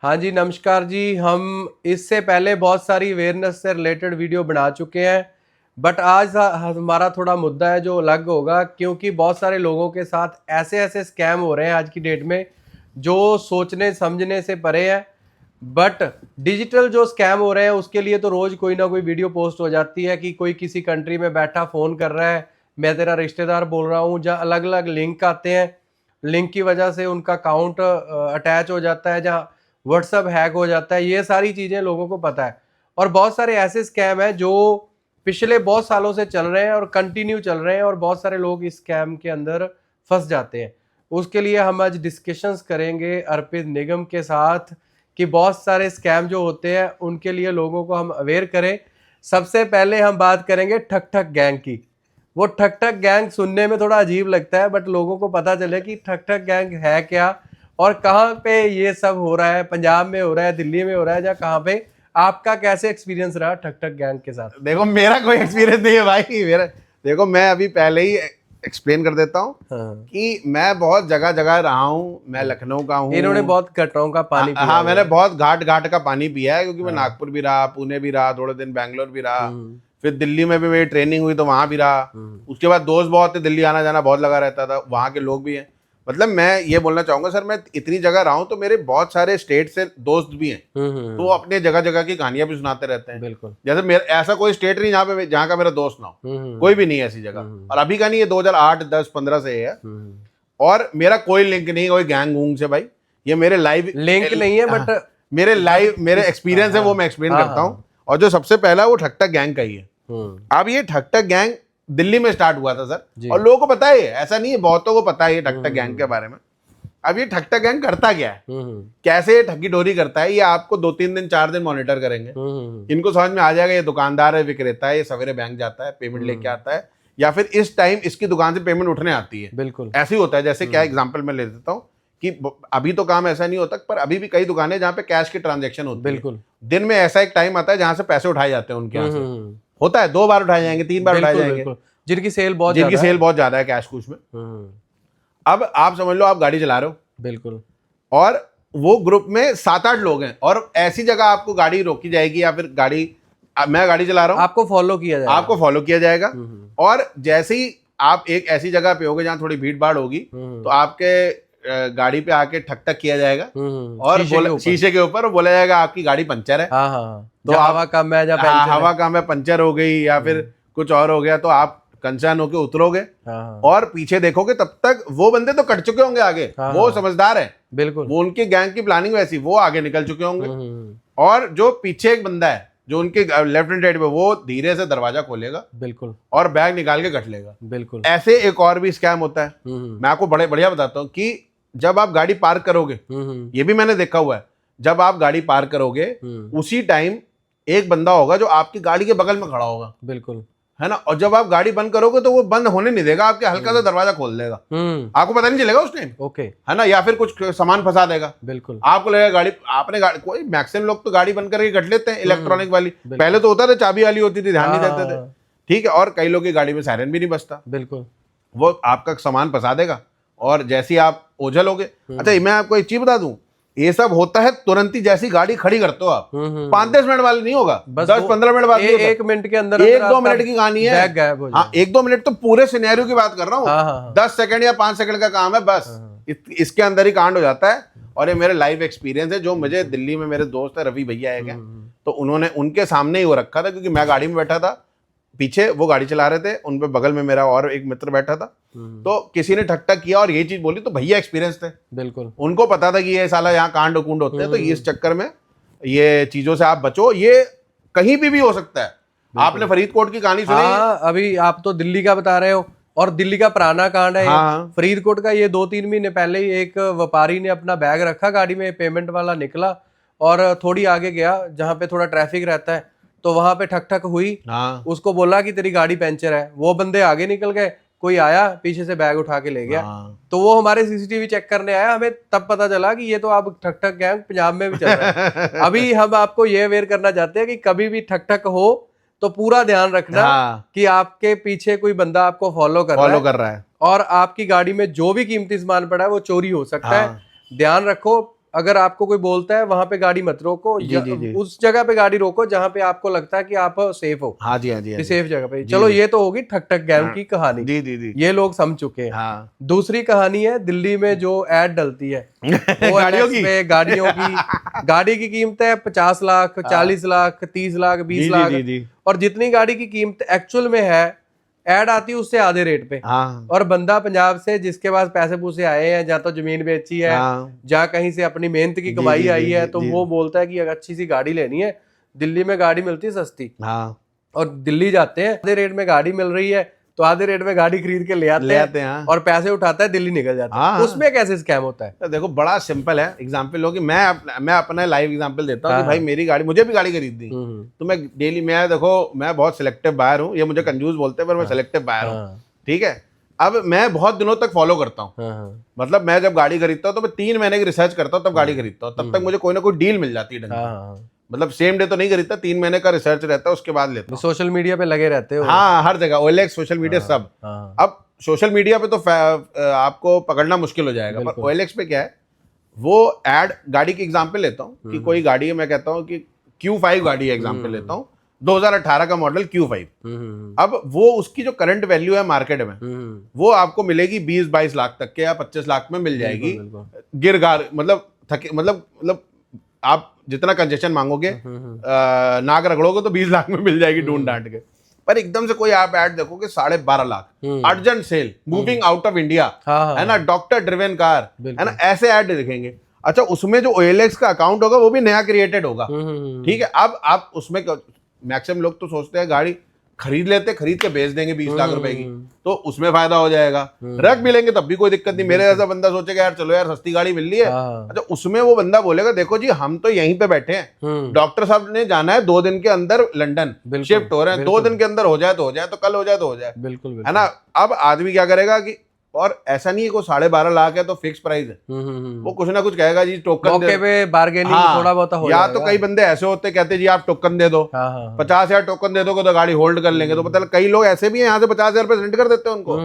हाँ जी, नमस्कार जी। हम इससे पहले बहुत सारी अवेयरनेस से रिलेटेड वीडियो बना चुके हैं, बट आज हमारा थोड़ा मुद्दा है जो अलग होगा, क्योंकि बहुत सारे लोगों के साथ ऐसे ऐसे स्कैम हो रहे हैं आज की डेट में जो सोचने समझने से परे है। बट डिजिटल जो स्कैम हो रहे हैं उसके लिए तो रोज़ कोई ना कोई वीडियो पोस्ट हो जाती है कि कोई किसी कंट्री में बैठा फ़ोन कर रहा है, मैं तेरा रिश्तेदार बोल रहा हूँ, जहाँ अलग अलग लिंक आते हैं। लिंक की वजह से उनका अकाउंट अटैच हो जाता है, जहाँ व्हाट्सअप हैक हो जाता है। ये सारी चीज़ें लोगों को पता है, और बहुत सारे ऐसे स्कैम हैं जो पिछले बहुत सालों से चल रहे हैं और कंटिन्यू चल रहे हैं, और बहुत सारे लोग इस स्कैम के अंदर फंस जाते हैं। उसके लिए हम आज डिस्कशंस करेंगे अर्पित निगम के साथ कि बहुत सारे स्कैम जो होते हैं उनके लिए लोगों को हम अवेयर करें। सबसे पहले हम बात करेंगे ठक ठक गैंग की। वो ठक ठक गैंग सुनने में थोड़ा अजीब लगता है, बट लोगों को पता चले कि ठक ठक गैंग है क्या और कहाँ पे ये सब हो रहा है। पंजाब में हो रहा है, दिल्ली में हो रहा है, या कहाँ पे? आपका कैसे एक्सपीरियंस रहा ठक ठक गैंग के साथ? देखो, मेरा कोई एक्सपीरियंस नहीं है भाई। मेरा देखो, मैं अभी पहले ही एक्सप्लेन कर देता हूँ हाँ, कि मैं बहुत जगह जगह रहा हूँ। मैं लखनऊ का हूँ। इन्होंने बहुत गटरों का पानी पिया हाँ, हुआ मैंने है। बहुत घाट घाट का पानी पिया है, क्योंकि मैं हाँ। नागपुर भी रहा, पुणे भी रहा, थोड़े दिन बैंगलोर भी रहा, हम्म। फिर दिल्ली में भी मेरी ट्रेनिंग हुई तो वहाँ भी रहा। उसके बाद दोस्त बहुत थे, दिल्ली आना जाना बहुत लगा रहता था, वहाँ के लोग भी हैं। मतलब मैं ये बोलना चाहूँगा सर, मैं इतनी जगह रहा हूँ तो मेरे बहुत सारे स्टेट से दोस्त भी हैं, तो वो अपने जगह जगह की कहानियां भी सुनाते रहते हैं। बिल्कुल। जैसे मेरा ऐसा कोई स्टेट नहीं जहाँ का मेरा दोस्त ना हो। हम्म। कोई भी नहीं है ऐसी जगह। और अभी का नहीं, ये 2008 10 15 से है। हम्म। और मेरा कोई लिंक नहीं कोई गैंग वूंग से भाई। ये मेरे लाइव लिंक नहीं है, बट मेरे एक्सपीरियंस है, वो मैं एक्सप्लेन हाँ करता हूँ। हाँ। और जो सबसे पहला वो ठकठक गैंग का ही है। हम्म। अब ये ठकठक गैंग दिल्ली में स्टार्ट हुआ था जी। सर, और लोगों को पता है, ऐसा नहीं है, बहुतों को पता है ये ठकठक गैंग के हम्म। बारे में। अब ये ठकठक गैंग करता क्या है, हम्म। कैसे ये ठगी डोरी करता है, ये आपको 2-3 दिन 4 दिन मॉनिटर करेंगे। इनको समझ में आ जाएगा ये दुकानदार है, विक्रेता है, ये सवेरे बैंक जाता है, पेमेंट लेके आता है, या फिर इस टाइम इसकी दुकान से पेमेंट उठने आती है। बिल्कुल। ऐसे ही होता है। जैसे क्या एग्जांपल मैं ले देता हूँ कि अभी तो काम ऐसा नहीं होता, पर अभी भी कई दुकानें जहाँ पे कैश की ट्रांजेक्शन होती है। बिल्कुल। दिन में ऐसा एक टाइम आता है जहाँ से पैसे उठाए जाते हैं उनके यहाँ से। होता है 2 बार उठाए जाएंगे, 3 बार उठाए बिल्कुल जाएंगे, बिल्कुल। जिनकी सेल बहुत जिनकी ज्यादा सेल है। बहुत ज्यादा है कैश कुछ में। हम्म। अब आप समझ लो, आप गाड़ी चला रहे हो बिल्कुल। और वो ग्रुप में 7-8 लोग हैं, और ऐसी जगह आपको गाड़ी रोकी जाएगी, या फिर मैं गाड़ी चला रहा हूँ, आपको फॉलो किया जाएगा। आपको फॉलो किया जाएगा। और जैसे ही आप एक ऐसी जगह पे होगे जहाँ थोड़ी भीड़ भाड़ होगी, तो आपके गाड़ी पे आके ठक ठक किया जाएगा, और शीशे के ऊपर बोला जाएगा आपकी गाड़ी पंचर है। हाँ हाँ। तो हवा कम है, हवा कम है, पंचर हो गई, या फिर कुछ और हो गया, तो आप कंसर्न होके उतरोगे। हाँ। और पीछे देखोगे, तब तक वो बंदे तो कट चुके होंगे आगे। हाँ। वो समझदार है, बिल्कुल। वो उनकी गैंग की प्लानिंग वैसी, वो आगे निकल चुके होंगे। और जो पीछे एक बंदा है जो उनके लेफ्ट हैंड साइड पे, वो धीरे से दरवाजा खोलेगा, बिल्कुल, और बैग निकाल के कट लेगा। बिल्कुल। ऐसे एक और भी स्कैम होता है, मैं आपको बड़े बढ़िया बताता हूँ कि जब आप गाड़ी पार्क करोगे, ये भी मैंने देखा हुआ है, जब आप गाड़ी पार्क करोगे उसी टाइम एक बंदा होगा जो आपकी गाड़ी के बगल में खड़ा होगा, बिल्कुल, है ना। और जब आप गाड़ी बंद करोगे तो वो बंद होने नहीं देगा, आपके हल्का सा दरवाजा खोल देगा। आपको पता नहीं चलेगा उस टाइम, ओके, है ना। या फिर कुछ सामान फंसा देगा, बिल्कुल। आपको लगेगा गाड़ी कोई मैक्सिमम लोग तो गाड़ी बंद करके कट लेते हैं इलेक्ट्रॉनिक वाली। पहले तो होता था चाबी वाली होती थी, ध्यान नहीं देते थे, ठीक है। और कई लोग की गाड़ी में सायरन भी नहीं बजता, बिल्कुल। वो आपका सामान फंसा देगा, और जैसे ही आप ओझल होगे। अच्छा, मैं आपको एक चीज बता दूं, ये सब होता है तुरंत ही, जैसी गाड़ी खड़ी करते हो आप, 5-10 मिनट वाले नहीं होगा, 10-15 मिनट बाद, 1 मिनट के अंदर 1-2 मिनट की कहानी है। हाँ, 1-2 मिनट तो पूरे सिनेरियो की बात कर रहा हूँ। 10 सेकंड या 5 सेकंड का काम है बस, इसके अंदर ही कांड हो जाता है। और ये मेरे लाइव एक्सपीरियंस है, जो मुझे दिल्ली में मेरे दोस्त है रवि भैया है, तो उन्होंने उनके सामने ही वो रखा था, क्योंकि मैं गाड़ी में बैठा था, पीछे वो गाड़ी चला रहे थे, उन पे बगल में मेरा और एक मित्र बैठा था। तो किसी ने ठक ठक किया और ये चीज बोली, तो भैया एक्सपीरियंस थे, बिल्कुल, उनको पता था कि ये साला यहाँ कांड कुंड होते हैं, तो इस चक्कर में ये चीजों से आप बचो। ये कहीं भी हो सकता है। आपने फरीदकोट की कहानी सुनी? हाँ, अभी आप तो दिल्ली का बता रहे हो, और दिल्ली का पुराना कांड है। हाँ। फरीदकोट का ये 2-3 महीने पहले ही एक व्यापारी ने अपना बैग रखा गाड़ी में, पेमेंट वाला निकला और थोड़ी आगे गया जहाँ पे थोड़ा ट्रैफिक रहता है, तो वहां पे ठक ठक हुई। हाँ। उसको बोला कि तेरी गाड़ी पंचर है, वो बंदे आगे निकल गए, कोई आया पीछे से बैग उठा के ले गया। हाँ। तो वो हमारे सीसीटीवी चेक करने आया, हमें तब पता चला कि ये तो आप ठक ठक गैंग पंजाब में भी चल रहा है। अभी हम आपको ये अवेयर करना चाहते हैं कि कभी भी ठक ठक हो तो पूरा ध्यान रखना कि आपके पीछे कोई बंदा आपको फॉलो कर रहा है, और आपकी गाड़ी में जो भी कीमती सामान पड़ा है वो चोरी हो सकता है। ध्यान रखो, अगर आपको कोई बोलता है वहां पे गाड़ी मत रोको, जी। उस जगह पे गाड़ी रोको जहां पे आपको लगता है कि आप सेफ हो। हाँ जी, हाँ जी, हाँ जी। सेफ जगह पे। चलो ये तो होगी ठक ठक गैंग की कहानी, जी। ये लोग समझ चुके हैं। हाँ। दूसरी कहानी है दिल्ली में जो एड डलती है गाड़ियों की, गाड़ियों की। गाड़ी की कीमत है 50 लाख, 40 लाख, 30 लाख, 20 लाख, और जितनी गाड़ी की कीमत एक्चुअल में है ऐड आती है उससे आधे रेट पे। हाँ। और बंदा पंजाब से जिसके पास पैसे पूसे आए हैं, या तो जमीन बेची है, या कहीं से अपनी मेहनत की कमाई आई है, तो वो बोलता है कि अगर अच्छी सी गाड़ी लेनी है, दिल्ली में गाड़ी मिलती है सस्ती, और दिल्ली जाते हैं, आधे रेट में गाड़ी मिल रही है तो आधे रेट में गाड़ी खरीद के ले आते हैं और पैसे उठाता है, दिल्ली निकल जाता है। उसमें कैसे स्कैम होता है? तो देखो बड़ा सिंपल है। एग्जांपल लो कि मैं अपना लाइव एग्जांपल देता हूँ कि भाई मेरी गाड़ी, मुझे भी गाड़ी खरीदनी, तो मैं डेली, मैं देखो मैं बहुत सिलेक्टिव बायर हूँ, ये मुझे कंजूस बोलते हैं पर मैं सिलेक्टिव बायर हूँ, ठीक है। अब मैं बहुत दिनों तक फॉलो करता हूँ, मतलब मैं जब गाड़ी खरीदता हूँ तो मैं 3 महीने की रिसर्च करता हूँ, तब गाड़ी खरीदता हूँ, तब तक मुझे कोई ना कोई डील मिल जाती है। मतलब सेम डे तो नहीं खरीदता, 3 महीने का रिसर्च रहता है, उसके बाद लेता हूं। सोशल मीडिया पे लगे रहते हो? हाँ, हर जगह OLX, सोशल मीडिया सब। अब सोशल मीडिया पे तो आपको पकड़ना मुश्किल हो जाएगा, पर OLX पे क्या है, वो एड, गाड़ी की एग्जांपल लेता हूँ कि कोई गाड़ी है, मैं कहता हूँ कि Q5 गाड़ी है, एग्जांपल लेता हूँ, 2018 का मॉडल Q5। अब वो उसकी जो करंट वैल्यू है मार्केट में, वो आपको मिलेगी 20-22 लाख तक के, या 25 लाख में मिल जाएगी। गिरगार मतलब आप जितना कंजेशन मांगोगे, नाक रगड़ोगे तो 20 लाख में मिल जाएगी ढूंढ डांट के। पर एकदम से कोई आप ऐड देखोगे 12.5 lakh, urgent sale, moving out of India, है ना, डॉक्टर ड्रिवन कार, है ना, ऐसे ऐड दिखेंगे। अच्छा, उसमें जो OLX का अकाउंट होगा वो भी नया क्रिएटेड होगा, ठीक है। अब आप उसमें मैक्सिमम लोग तो सोचते हैं गाड़ी खरीद लेते, खरीद के बेच देंगे 20 लाख रुपए की, तो उसमें फायदा हो जाएगा, रख भी लेंगे तब भी कोई दिक्कत नहीं। मेरे जैसा बंदा सोचेगा यार चलो यार सस्ती गाड़ी मिल रही है। अच्छा, उसमें वो बंदा बोलेगा देखो जी हम तो यहीं पे बैठे हैं, डॉक्टर साहब ने जाना है 2 दिन के अंदर लंदन, शिफ्ट हो रहे हैं, 2 दिन के अंदर हो जाए तो हो जाए, तो कल हो जाए तो हो जाए, बिल्कुल, है ना। अब आदमी क्या करेगा कि, और ऐसा नहीं है को 12.5 लाख है तो फिक्स प्राइस है, वो कुछ ना कुछ कहेगा जी टोकन दे, पे बार्गेनिंग थोड़ा बहुत हो या तो कई बंदे ऐसे होते कहते जी आप टोकन दे दो, 50,000 टोकन दे दोगे तो गाड़ी होल्ड कर लेंगे, तो पता कई लोग ऐसे भी हैं यहाँ से 50,000 रुपए सेंड कर देते हैं उनको,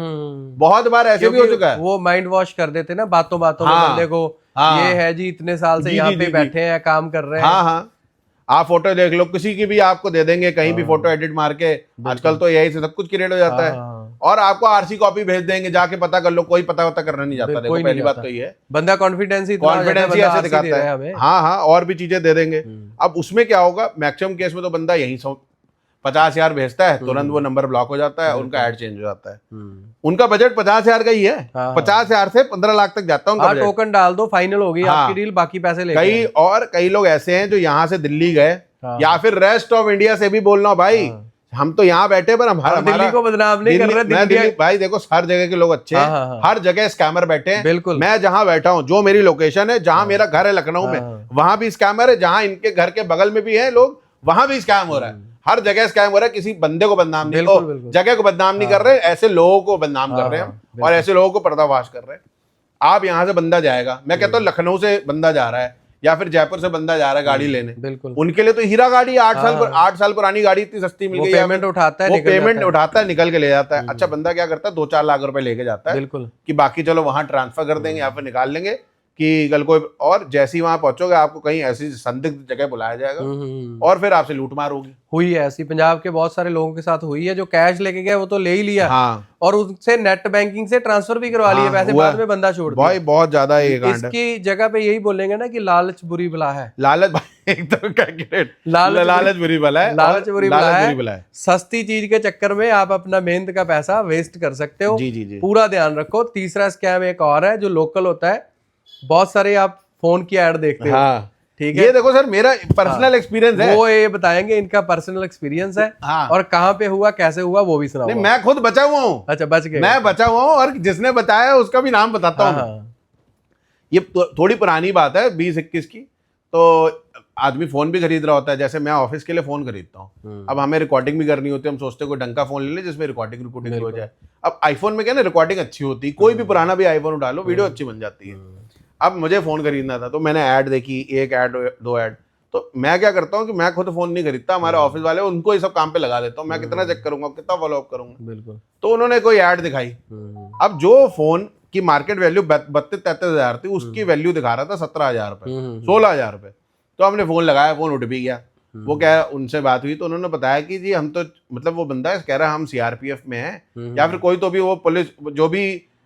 बहुत बार ऐसे भी हो चुका है। वो माइंड वॉश कर देते ना बातों बातों में बंदे को, ये है जी इतने साल से यहाँ पे बैठे हैं, काम कर रहे हैं। हाँ, आप फोटो देख लो, किसी की भी आपको दे देंगे, कहीं भी फोटो एडिट मार के, आजकल तो यही से सब कुछ क्रिएट हो जाता है, और आपको RC कॉपी भेज देंगे, जाके पता कर लो, कोई पता करना नहीं जाता। देखो पहली बात तो ये है, बंदा कॉन्फिडेंस ऐसे दिखाता है। हाँ, और भी चीजें दे देंगे। अब उसमें क्या होगा, मैक्सिमम केस में तो बंदा यही 50,000 भेजता है, तुरंत वो नंबर ब्लॉक हो जाता है, उनका ऐड चेंज हो जाता है। उनका बजट 50,000 का ही है, 50,000 से 15 लाख तक जाता है उनका बजट। टोकन डाल दो, फाइनल हो गई आपकी डील, बाकी पैसे ले। कई लोग ऐसे हैं जो यहाँ से दिल्ली गए, या फिर रेस्ट ऑफ इंडिया से भी बोलना हो भाई हम तो यहाँ बैठे, पर हमारा दिल्ली को बदनाम नहीं कर रहे। दिल्ली भाई देखो हर जगह के लोग अच्छे हैं, हर जगह स्कैमर बैठे हैं। बिल्कुल, मैं जहां बैठा हूं, जो मेरी लोकेशन है, जहां मेरा घर है लखनऊ में, वहां भी स्कैमर है, जहां इनके घर के बगल में भी है लोग, वहां भी स्कैम हो रहा है। हर जगह स्कैम हो रहा है, किसी बंदे को बदनाम नहीं, जगह को बदनाम नहीं कर रहे, ऐसे लोगों को बदनाम कर रहे हैं और ऐसे लोगों को पर्दाफाश कर रहे हैं। आप यहाँ से बंदा जाएगा, मैं कहता हूँ लखनऊ से बंदा जा रहा है या फिर जयपुर से बंदा जा रहा है गाड़ी लेने, बिल्कुल उनके लिए तो हीरा गाड़ी, 8 साल पुरानी गाड़ी इतनी सस्ती मिल गई, पेमेंट उठाता है, निकल के ले जाता है। अच्छा, बंदा क्या करता है, 2-4 लाख रुपए लेके जाता है, बिल्कुल कि बाकी चलो वहां ट्रांसफर कर देंगे या फिर निकाल लेंगे कि कल कोई, और जैसे ही वहां पहुंचोगे आपको कहीं ऐसी संदिग्ध जगह बुलाया जाएगा और फिर आपसे लूटमार होगी। हुई है ऐसी, पंजाब के बहुत सारे लोगों के साथ हुई है, जो कैश लेके गए वो तो ले ही लिया, और उनसे नेट बैंकिंग से ट्रांसफर भी करवा लिए पैसे, बाद में बंदा छोड़ दिया। बहुत ज्यादा ये कांड है। इसकी जगह पे यही बोलेंगे ना कि लालच बुरी बला है। लालच एकदम लालच बुरी बला है, लालच बुरी बला है। सस्ती चीज के चक्कर में आप अपना मेहनत का पैसा वेस्ट कर सकते हो। जी, पूरा ध्यान रखो। तीसरा स्कैम एक और है जो लोकल होता है, बहुत सारे आप फोन की ऐड देखते हो, ठीक है, ये देखो सर मेरा पर्सनल एक्सपीरियंस है, वो ये बताएंगे, इनका पर्सनल एक्सपीरियंस है, और कहाँ पे हुआ, कैसे हुआ, वो भी सुनाओ। मैं खुद बचा हुआ हूँ। अच्छा, बच गए? मैं बचा हुआ हूँ, और जिसने बताया उसका भी नाम बताता हूँ। ये थोड़ी पुरानी बात है, 20-21 की। तो आदमी फोन भी खरीद रहा होता है, जैसे मैं ऑफिस के लिए फोन खरीदता हूँ, अब हमें रिकॉर्डिंग भी करनी होती है, हम सोचते हैं कोई ढंग का फोन ले ले जिसमें रिकॉर्डिंग हो जाए। अब आईफोन में क्या ना, रिकॉर्डिंग अच्छी होती है, कोई भी पुराना भी आईफोन उठा लो, वीडियो अच्छी बन जाती है। अब मुझे फोन खरीदना था, तो मैंने ऐड देखी, 1 ऐड 2 ऐड, तो मैं क्या करता हूँ कि मैं खुद फोन नहीं खरीदता, हमारे ऑफिस वाले उनको ये सब काम पे लगा देता हूँ, मैं कितना चेक करूंगा, कितना फॉलो अप करूंगा। बिल्कुल। तो उन्होंने कोई ऐड दिखाई, अब जो फोन की मार्केट वैल्यू 32-33 थी, उसकी वैल्यू दिखा रहा था 17,000 रुपए, 16,000 रुपए। तो हमने फोन लगाया, फोन उठ भी गया। वो क्या है, उनसे बात हुई तो उन्होंने बताया कि जी हम तो मतलब वो बंदा कह रहा है हम सीआरपीएफ में हैं या फिर कोई तो भी वो पुलिस जो भी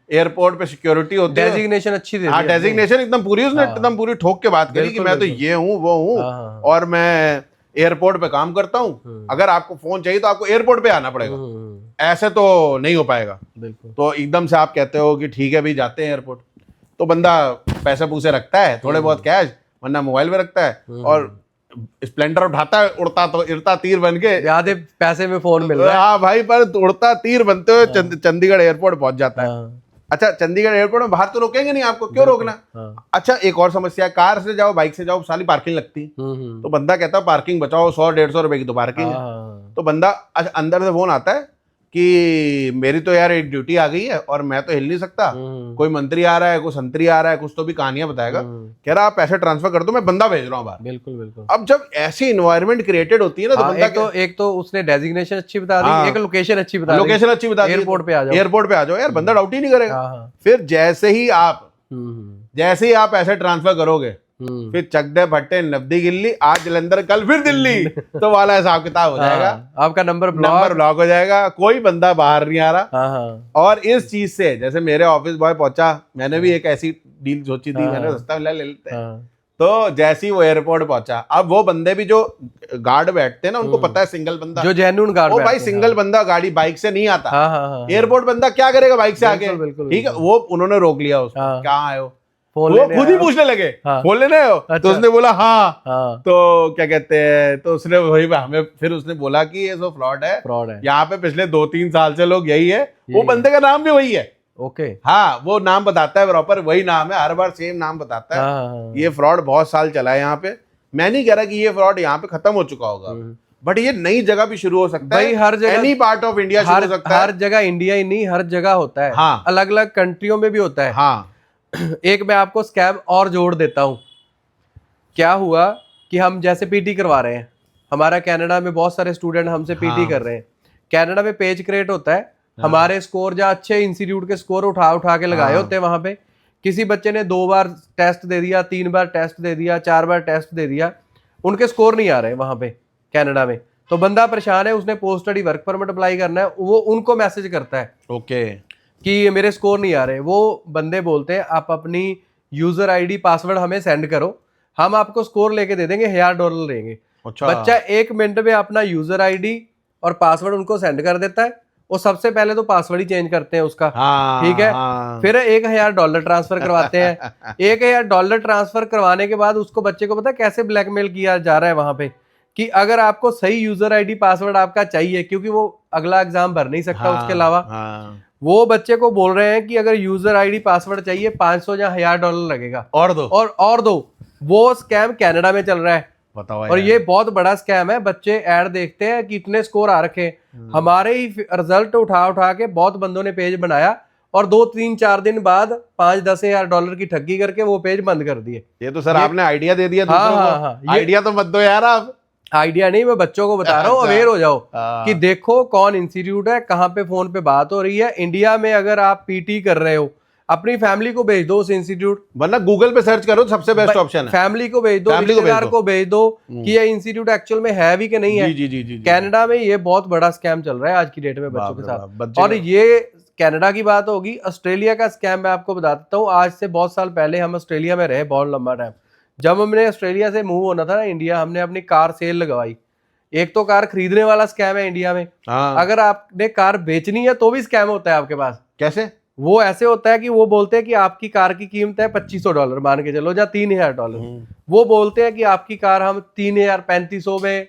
एयरपोर्ट पे सिक्योरिटी होती है, डेजिग्नेशन अच्छी दे दी। हाँ डेजिग्नेशन एकदम पूरी, उसने एकदम पूरी ठोक के बात करी कि मैं तो ये हूँ वो हूँ और मैं एयरपोर्ट पे काम करता हूँ, अगर आपको फोन चाहिए तो आपको एयरपोर्ट पे आना पड़ेगा, ऐसे तो नहीं हो पाएगा। तो एकदम से आप कहते हो कि ठीक है भाई जाते हैं एयरपोर्ट, तो बंदा पैसे पूसे रखता है, थोड़े बहुत कैश, वरना मोबाइल में रखता है और स्प्लेंडर उठाता है, उड़ता तीर बन के, आधे पैसे में फोन मिल रहा है। हाँ भाई, पर उड़ता तीर बनते हुए चंडीगढ़ एयरपोर्ट पहुंच जाता है। अच्छा, चंडीगढ़ एयरपोर्ट में बाहर तो रोकेंगे नहीं आपको, क्यों रोकना। अच्छा, एक और समस्या, कार से जाओ बाइक से जाओ सारी पार्किंग लगती, तो बंदा कहता है पार्किंग बचाओ, 100-150 रुपए की तो पार्किंग है। तो बंदा अंदर से फोन आता है कि मेरी तो यार एक ड्यूटी आ गई है और मैं तो हिल नहीं सकता, कोई मंत्री आ रहा है, कोई संतरी आ रहा है, कुछ तो भी कहानियां बताएगा, कह रहा आप पैसे ट्रांसफर कर दो, मैं बंदा भेज रहा हूँ बाहर। बिल्कुल। अब जब ऐसी इन्वायरमेंट क्रिएटेड होती है ना, तो बंदा एक तो उसने डेजिग्नेशन अच्छी बता दी, एक लोकेशन अच्छी बता दी, एयरपोर्ट पे आ जाओ यार, बंदा डाउट ही नहीं करेगा। फिर जैसे ही आप ऐसे ट्रांसफर करोगे, फिर चकदे भट्टे नब्दी गिल्ली, आज जलंधर कल फिर दिल्ली, तो वाला हिसाब किताब हो जाएगा। आपका नंबर ब्लॉक हो जाएगा, कोई बंदा बाहर नहीं आ रहा। और इस चीज से, जैसे मेरे ऑफिस बॉय पहुंचा, मैंने भी एक ऐसी डील सोची थी, मैंने सस्ता मिला ले लेते हैं। तो जैसे ही वो एयरपोर्ट पहुंचा, अब वो बंदे भी जो गार्ड बैठते हैं ना, उनको पता है सिंगल बंदा, जो जेन्युइन गार्ड, वो भाई सिंगल बंदा गाड़ी बाइक से नहीं आता, एयरपोर्ट बंदा क्या करेगा बाइक से आके, ठीक है। वो उन्होंने रोक लिया उसको, क्या आए हो, वो खुद ही पूछने लगे, फोन लेने हो। तो उसने बोला हाँ। तो क्या कहते हैं, तो उसने वही हमें फिर उसने बोला कि ये जो फ्रॉड है, यहाँ पे पिछले 2-3 साल से लोग यही है, वो बंदे का नाम भी वही है। ओके, हाँ, वो नाम बताता है, प्रॉपर वही नाम है, हर बार सेम नाम बताता है। ये फ्रॉड बहुत साल चला है यहाँ पे। मैं नहीं कह रहा कि ये फ्रॉड यहाँ पे खत्म हो चुका होगा, बट ये नई जगह भी शुरू हो सकता है, हर जगह, एनी पार्ट ऑफ इंडिया शुरू हो सकता है। हर जगह इंडिया ही नहीं, हर जगह होता है। हाँ, अलग अलग कंट्रियों में भी होता है। हाँ, एक मैं आपको स्कैम और जोड़ देता हूं। क्या हुआ कि हम जैसे पीटी करवा रहे हैं, हमारा कनाडा में बहुत सारे स्टूडेंट हमसे पीटी कर रहे हैं। कनाडा में पेज क्रिएट होता है, हमारे स्कोर जहाँ अच्छे इंस्टीट्यूट के स्कोर उठा के लगाए होते हैं, वहां पे किसी बच्चे ने 2 बार टेस्ट दे दिया, 3 बार टेस्ट दे दिया, 4 बार टेस्ट दे दिया, उनके स्कोर नहीं आ रहे वहां पे कनाडा में। तो बंदा परेशान है, उसने post study work permit apply करना है, वो उनको मैसेज करता है ओके कि मेरे स्कोर नहीं आ रहे। वो बंदे बोलते हैं आप अपनी यूजर आईडी पासवर्ड हमें सेंड करो, हम आपको स्कोर लेके दे देंगे, $1000 लेंगे। अच्छा। बच्चा 1 मिनट में अपना यूजर आईडी और पासवर्ड उनको सेंड कर देता है। वो सबसे पहले तो पासवर्ड ही चेंज करते हैं उसका, ठीक है। फिर $1000 ट्रांसफर करवाते हैं। $1000 ट्रांसफर करवाने के बाद उसको, बच्चे को पता है कैसे ब्लैकमेल किया जा रहा है वहां पे, कि अगर आपको सही यूजर आईडी पासवर्ड आपका चाहिए, क्योंकि वो अगला एग्जाम भर नहीं सकता उसके अलावा, वो बच्चे को बोल रहे हैं कि अगर यूजर आईडी पासवर्ड चाहिए 500 या $1000 लगेगा, और दो। वो स्कैम कनाडा में चल रहा है, बताओ। और ये बहुत बड़ा स्कैम है। बच्चे ऐड देखते हैं कि इतने स्कोर आ रखे, हमारे ही रिजल्ट उठा के बहुत बंदों ने पेज बनाया, और 2-3-4 दिन बाद $5-10 हज़ार डॉलर की ठगी करके वो पेज बंद कर दिए। ये तो सर आपने आइडिया दे दिया दूसरों को। आइडिया तो मत दो यार आप। आइडिया नहीं, मैं बच्चों को बता रहा हूँ, अवेयर हो जाओ कि देखो कौन इंस्टीट्यूट है, कहाँ पे फोन पे बात हो रही है। इंडिया में अगर आप पीटी कर रहे हो, अपनी फैमिली को भेज दो उस इंस्टीट्यूट, वरना गूगल पे सर्च करो, सबसे बेस्ट ऑप्शन है। फैमिली को भेज दो, रिश्तेदार को भेज दो कि ये इंस्टीट्यूट एक्चुअल में है भी कि नहीं है। जी। कनाडा में ये बहुत बड़ा स्कैम चल रहा है आज की डेट में बच्चों के साथ। और ये कनाडा की बात होगी। ऑस्ट्रेलिया का स्कैम मैं आपको बता देता हूँ। आज से बहुत साल पहले हम ऑस्ट्रेलिया में रहे, बहुत लंबा टाइम। जब हमने ऑस्ट्रेलिया से मूव होना था ना इंडिया, हमने अपनी कार सेल लगवाई। एक तो कार खरीदने वाला स्कैम है इंडिया में, अगर आपने कार बेचनी है तो भी स्कैम होता है आपके पास। कैसे? वो ऐसे होता है कि वो बोलते हैं कि आपकी कार की कीमत है $2500 मान के चलो, या $3000। वो बोलते हैं कि आपकी कार हम 3500 में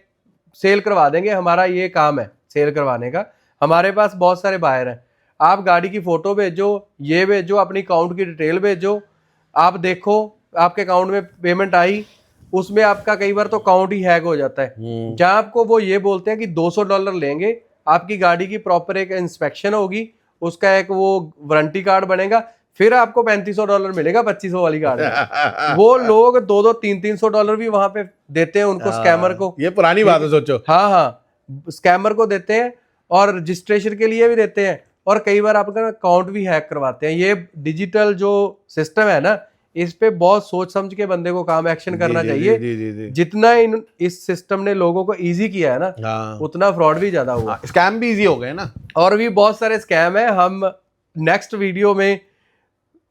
सेल करवा देंगे, हमारा ये काम है सेल करवाने का, हमारे पास बहुत सारे बायर हैं। आप गाड़ी की फोटो भेजो, ये भेजो, अपनी अकाउंट की डिटेल भेजो, आप देखो आपके अकाउंट में पेमेंट आई, उसमें आपका कई बार तो अकाउंट ही हैक हो जाता है। जहां आपको वो ये बोलते हैं कि $200 लेंगे, आपकी गाड़ी की प्रॉपर एक इंस्पेक्शन होगी, उसका एक वो वारंटी कार्ड बनेगा, फिर आपको $3500 मिलेगा 2500 वाली गाड़ी। वो लोग $200-300 भी वहां पे देते हैं उनको, स्कैमर को। ये पुरानी बात है, सोचो। हाँ, स्कैमर को देते हैं, और रजिस्ट्रेशन के लिए भी देते हैं, और कई बार आपका अकाउंट भी हैक करवाते हैं। ये डिजिटल जो सिस्टम है ना, इस पे बहुत सोच समझ के बंदे को काम एक्शन करना चाहिए। जितना इस सिस्टम ने लोगों को इजी किया है ना, उतना फ्रॉड भी ज्यादा हुआ, स्कैम भी इजी हो गए ना, और भी बहुत सारे स्कैम है। हम नेक्स्ट वीडियो में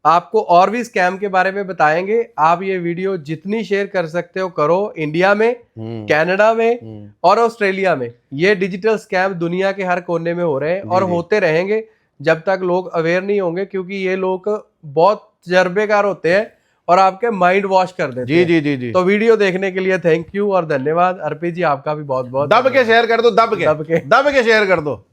आपको और भी स्कैम के बारे में बताएंगे। आप ये वीडियो जितनी शेयर कर सकते हो करो। इंडिया में, कनाडा में और ऑस्ट्रेलिया में ये डिजिटल स्कैम दुनिया के हर कोने में हो रहे हैं और होते रहेंगे जब तक लोग अवेयर नहीं होंगे, क्योंकि ये लोग बहुत तजर्बेकार होते हैं और आपके माइंड वॉश कर देते हैं। जी। तो वीडियो देखने के लिए थैंक यू और धन्यवाद। अर्पित जी आपका भी बहुत बहुत दब के शेयर कर दो, दब के शेयर कर दो।